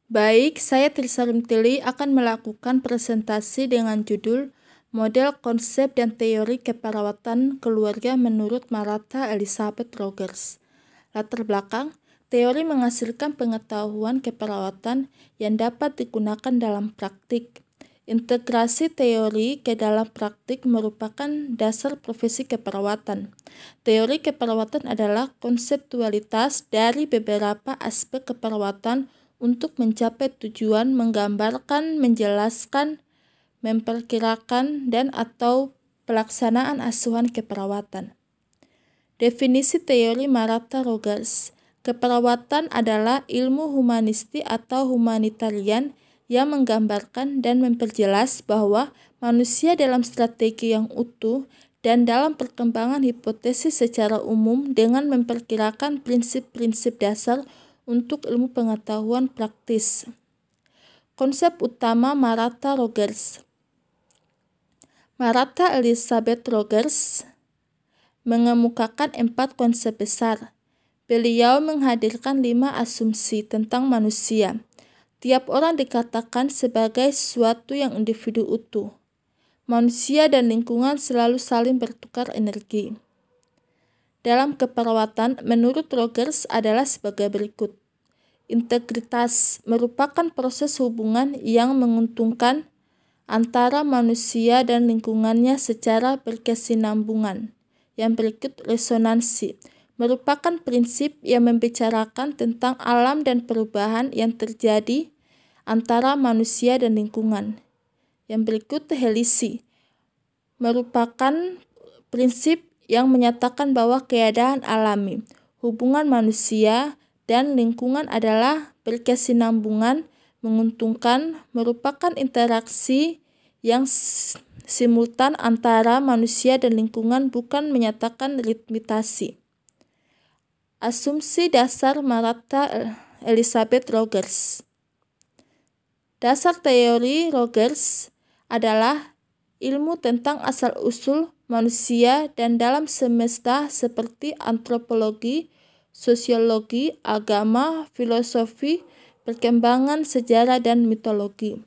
Baik, saya Trisa Rumtili akan melakukan presentasi dengan judul Model Konsep dan Teori Keperawatan Keluarga menurut Martha Elizabeth Rogers. Latar belakang, teori menghasilkan pengetahuan keperawatan yang dapat digunakan dalam praktik. Integrasi teori ke dalam praktik merupakan dasar profesi keperawatan. Teori keperawatan adalah konseptualitas dari beberapa aspek keperawatan untuk mencapai tujuan, menggambarkan, menjelaskan, memperkirakan, dan atau pelaksanaan asuhan keperawatan. Definisi teori Martha Rogers. Keperawatan adalah ilmu humanisti atau humanitarian yang menggambarkan dan memperjelas bahwa manusia dalam strategi yang utuh dan dalam perkembangan hipotesis secara umum dengan memperkirakan prinsip-prinsip dasar untuk ilmu pengetahuan praktis. Konsep utama Martha Rogers. Martha Elizabeth Rogers mengemukakan 4 konsep besar. Beliau menghadirkan 5 asumsi tentang manusia. Tiap orang dikatakan sebagai suatu yang individu utuh. Manusia dan lingkungan selalu saling bertukar energi. Dalam keperawatan, menurut Rogers adalah sebagai berikut. Integritas merupakan proses hubungan yang menguntungkan antara manusia dan lingkungannya secara berkesinambungan. Yang berikut resonansi merupakan prinsip yang membicarakan tentang alam dan perubahan yang terjadi antara manusia dan lingkungan. Yang berikut helisi merupakan prinsip yang menyatakan bahwa keadaan alami, hubungan manusia dan lingkungan adalah berkesinambungan, menguntungkan, merupakan interaksi yang simultan antara manusia dan lingkungan, bukan menyatakan limitasi. Asumsi dasar Martha Elizabeth Rogers. Dasar teori Rogers adalah ilmu tentang asal-usul manusia dan dalam semesta seperti antropologi, sosiologi, agama, filosofi, perkembangan sejarah, dan mitologi.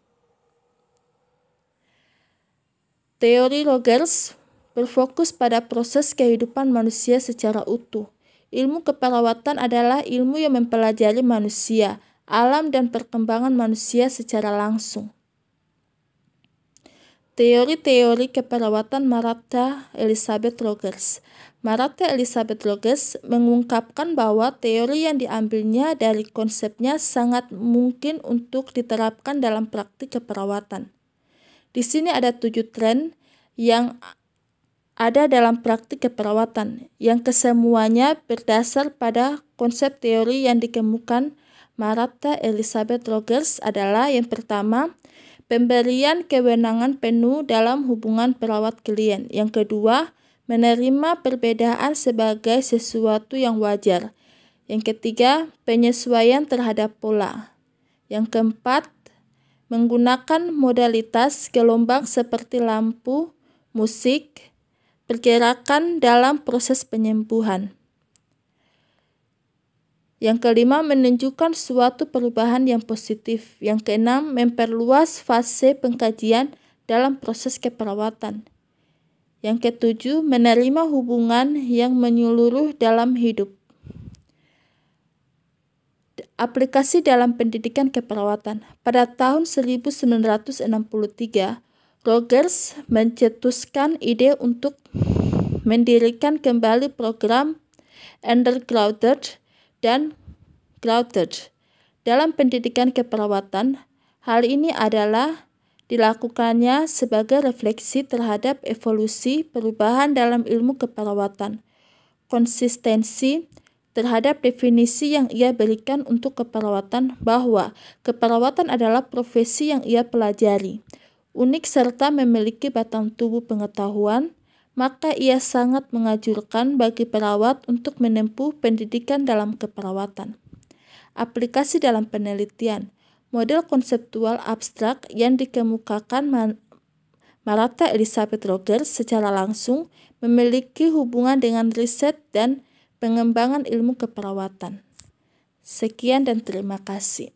Teori Rogers berfokus pada proses kehidupan manusia secara utuh. Ilmu keperawatan adalah ilmu yang mempelajari manusia, alam, dan perkembangan manusia secara langsung. Teori-teori keperawatan Martha Elizabeth Rogers. Martha Elizabeth Rogers mengungkapkan bahwa teori yang diambilnya dari konsepnya sangat mungkin untuk diterapkan dalam praktik keperawatan. Di sini ada 7 tren yang ada dalam praktik keperawatan, yang kesemuanya berdasar pada konsep teori yang dikemukakan Martha Elizabeth Rogers adalah yang pertama, pemberian kewenangan penuh dalam hubungan perawat-klien. Yang kedua, menerima perbedaan sebagai sesuatu yang wajar. Yang ketiga, penyesuaian terhadap pola. Yang keempat, menggunakan modalitas gelombang seperti lampu, musik, pergerakan dalam proses penyembuhan. Yang kelima, menunjukkan suatu perubahan yang positif. Yang keenam, memperluas fase pengkajian dalam proses keperawatan. Yang ketujuh, menerima hubungan yang menyeluruh dalam hidup. Aplikasi dalam pendidikan keperawatan. Pada tahun 1963, Rogers mencetuskan ide untuk mendirikan kembali program undergraduate dan graduate dalam pendidikan keperawatan. Hal ini adalah dilakukannya sebagai refleksi terhadap evolusi perubahan dalam ilmu keperawatan, konsistensi terhadap definisi yang ia berikan untuk keperawatan, bahwa keperawatan adalah profesi yang ia pelajari, unik serta memiliki batang tubuh pengetahuan, maka ia sangat menganjurkan bagi perawat untuk menempuh pendidikan dalam keperawatan. Aplikasi dalam penelitian. Model konseptual abstrak yang dikemukakan Martha Elizabeth Rogers secara langsung memiliki hubungan dengan riset dan pengembangan ilmu keperawatan. Sekian dan terima kasih.